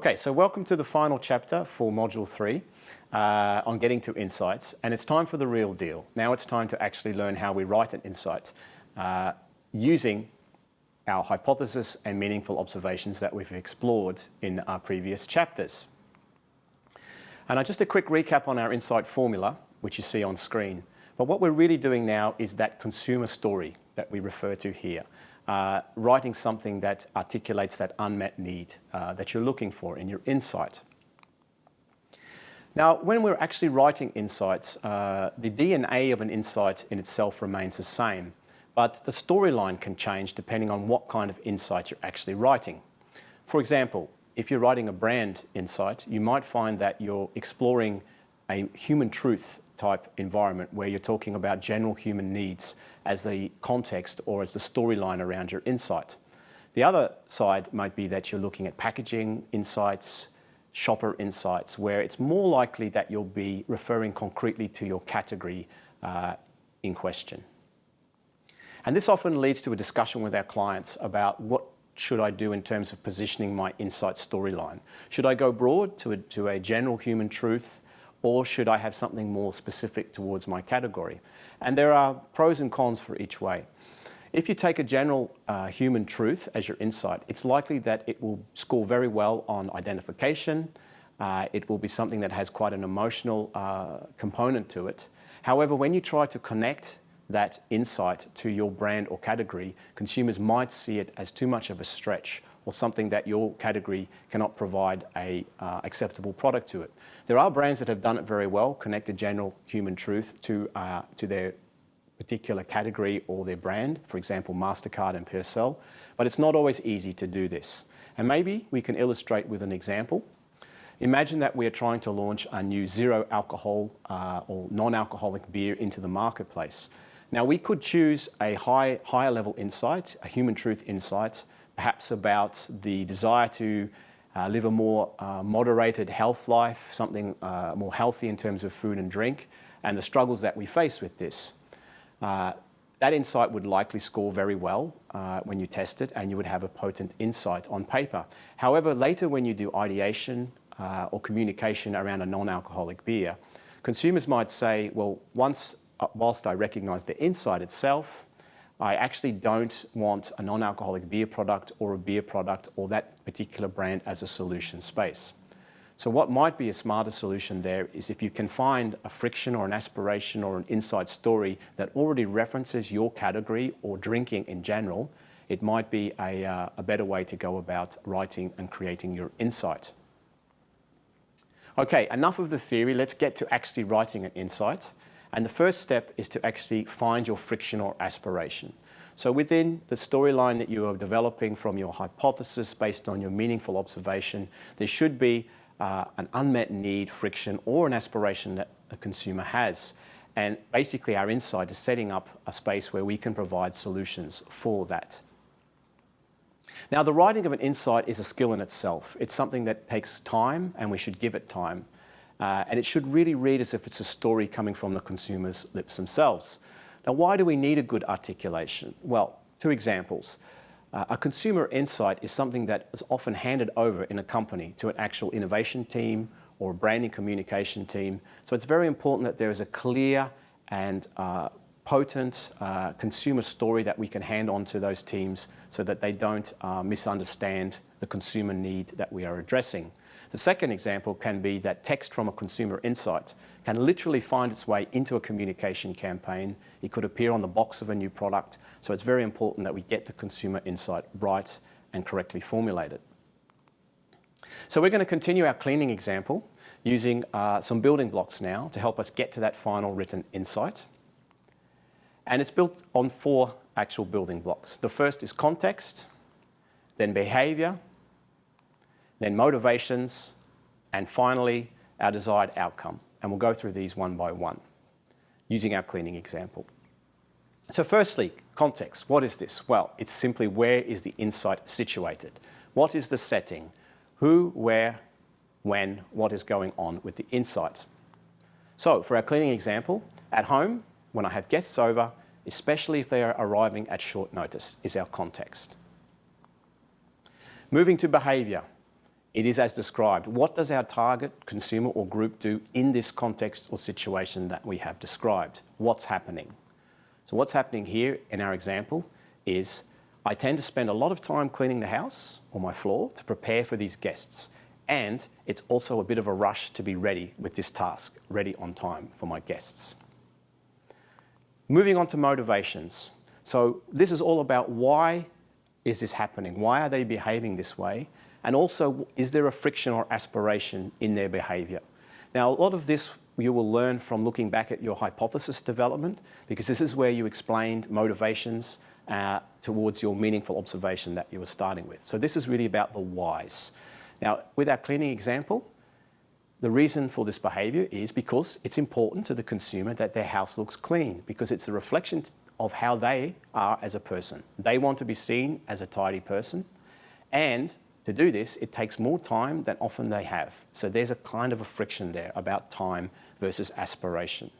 Okay, so welcome to the final chapter for Module 3 on getting to insights, and it's time for the real deal. Now it's time to actually learn how we write an insight using our hypothesis and meaningful observations that we've explored in our previous chapters. And just a quick recap on our insight formula, which you see on screen. But what we're really doing now is that consumer story that we refer to here. Writing something that articulates that unmet need that you're looking for in your insight. Now, when we're actually writing insights, the DNA of an insight in itself remains the same, but the storyline can change depending on what kind of insight you're actually writing. For example, if you're writing a brand insight, you might find that you're exploring a human truth type environment where you're talking about general human needs as the context or as the storyline around your insight. The other side might be that you're looking at packaging insights, shopper insights, where it's more likely that you'll be referring concretely to your category in question. And this often leads to a discussion with our clients about what should I do in terms of positioning my insight storyline. Should I go broad to a general human truth, or should I have something more specific towards my category? And there are pros and cons for each way. If you take a general human truth as your insight, it's likely that it will score very well on identification. It will be something that has quite an emotional component to it. However, when you try to connect that insight to your brand or category, consumers might see it as too much of a stretch or something that your category cannot provide a acceptable product to it. There are brands that have done it very well, connected general human truth to their particular category or their brand, for example, MasterCard and Purcell, but it's not always easy to do this. And maybe we can illustrate with an example. Imagine that we are trying to launch a new zero alcohol or non-alcoholic beer into the marketplace. Now, we could choose a higher level insight, a human truth insight, perhaps about the desire to live a more moderated health life, something more healthy in terms of food and drink, and the struggles that we face with this. That insight would likely score very well when you test it, and you would have a potent insight on paper. However, later when you do ideation or communication around a non-alcoholic beer, consumers might say, well, whilst I recognise the insight itself, I actually don't want a non-alcoholic beer product or a beer product or that particular brand as a solution space. So what might be a smarter solution there is if you can find a friction or an aspiration or an insight story that already references your category or drinking in general, it might be a better way to go about writing and creating your insight. Okay, enough of the theory. Let's get to actually writing an insight. And the first step is to actually find your friction or aspiration. So within the storyline that you are developing from your hypothesis based on your meaningful observation, there should be an unmet need, friction, or an aspiration that a consumer has. And basically our insight is setting up a space where we can provide solutions for that. Now, the writing of an insight is a skill in itself. It's something that takes time, and we should give it time. And it should really read as if it's a story coming from the consumer's lips themselves. Now, why do we need a good articulation? Well, two examples. A consumer insight is something that is often handed over in a company to an actual innovation team or a branding communication team. So it's very important that there is a clear and potent consumer story that we can hand on to those teams so that they don't misunderstand the consumer need that we are addressing. The second example can be that text from a consumer insight can literally find its way into a communication campaign. It could appear on the box of a new product. So it's very important that we get the consumer insight right and correctly formulated. So we're going to continue our cleaning example using some building blocks now to help us get to that final written insight. And it's built on 4 actual building blocks. The first is context, then behavior, then motivations, and finally, our desired outcome. And we'll go through these one by one, using our cleaning example. So firstly, context. What is this? Well, it's simply where is the insight situated? What is the setting? Who, where, when, what is going on with the insight? So for our cleaning example, at home, when I have guests over, especially if they are arriving at short notice, is our context. Moving to behavior. It is as described. What does our target consumer or group do in this context or situation that we have described? What's happening? So what's happening here in our example is I tend to spend a lot of time cleaning the house or my floor to prepare for these guests. And it's also a bit of a rush to be ready with this task, ready on time for my guests. Moving on to motivations. So this is all about why is this happening? Why are they behaving this way? And also, is there a friction or aspiration in their behaviour? Now, a lot of this you will learn from looking back at your hypothesis development, because this is where you explained motivations towards your meaningful observation that you were starting with. So this is really about the whys. Now, with our cleaning example, the reason for this behaviour is because it's important to the consumer that their house looks clean, because it's a reflection of how they are as a person. They want to be seen as a tidy person, and to do this, it takes more time than often they have. So there's a kind of a friction there about time versus aspiration.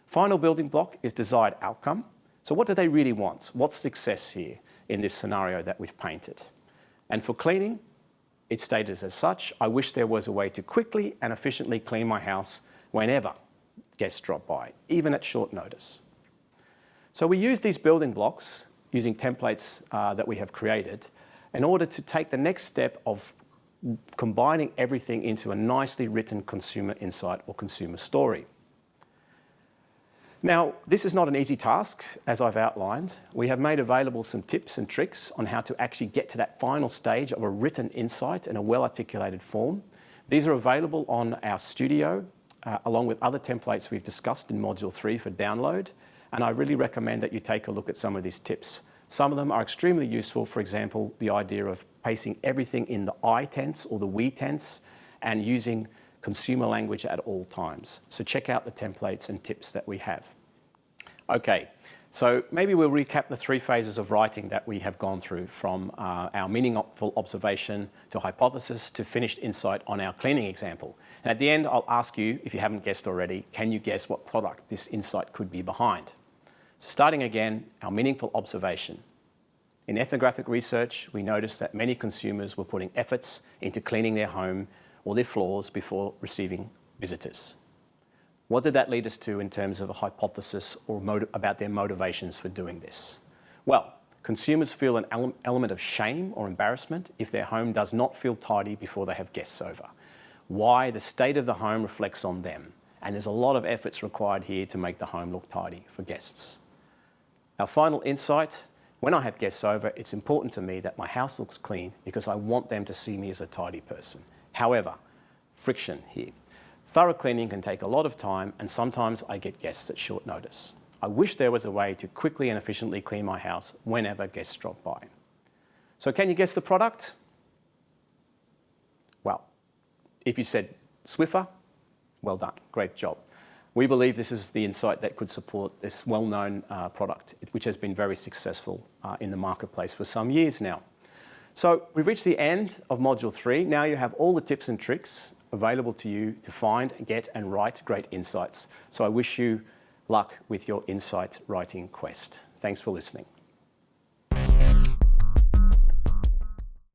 Final building block is desired outcome. So what do they really want? What's success here in this scenario that we've painted? And for cleaning, it's stated as such: I wish there was a way to quickly and efficiently clean my house whenever guests drop by, even at short notice. So we use these building blocks using templates that we have created in order to take the next step of combining everything into a nicely written consumer insight or consumer story. Now, this is not an easy task, as I've outlined. We have made available some tips and tricks on how to actually get to that final stage of a written insight in a well-articulated form. These are available on our studio, along with other templates we've discussed in Module 3 for download, and I really recommend that you take a look at some of these tips. Some of them are extremely useful. For example, the idea of placing everything in the I tense or the we tense and using consumer language at all times. So check out the templates and tips that we have. Okay, so maybe we'll recap the 3 phases of writing that we have gone through, from our meaningful observation to hypothesis to finished insight on our cleaning example. And at the end, I'll ask you, if you haven't guessed already, can you guess what product this insight could be behind? So starting again, our meaningful observation. In ethnographic research, we noticed that many consumers were putting efforts into cleaning their home or their floors before receiving visitors. What did that lead us to in terms of a hypothesis or about their motivations for doing this? Well, consumers feel an element of shame or embarrassment if their home does not feel tidy before they have guests over. Why? The state of the home reflects on them, and there's a lot of efforts required here to make the home look tidy for guests. Our final insight: when I have guests over, it's important to me that my house looks clean because I want them to see me as a tidy person. However, friction here. Thorough cleaning can take a lot of time, and sometimes I get guests at short notice. I wish there was a way to quickly and efficiently clean my house whenever guests drop by. So can you guess the product? Well, if you said Swiffer, well done, great job. We believe this is the insight that could support this well-known product, which has been very successful in the marketplace for some years now. So we've reached the end of Module 3. Now you have all the tips and tricks available to you to find, get and write great insights. So I wish you luck with your insight writing quest. Thanks for listening.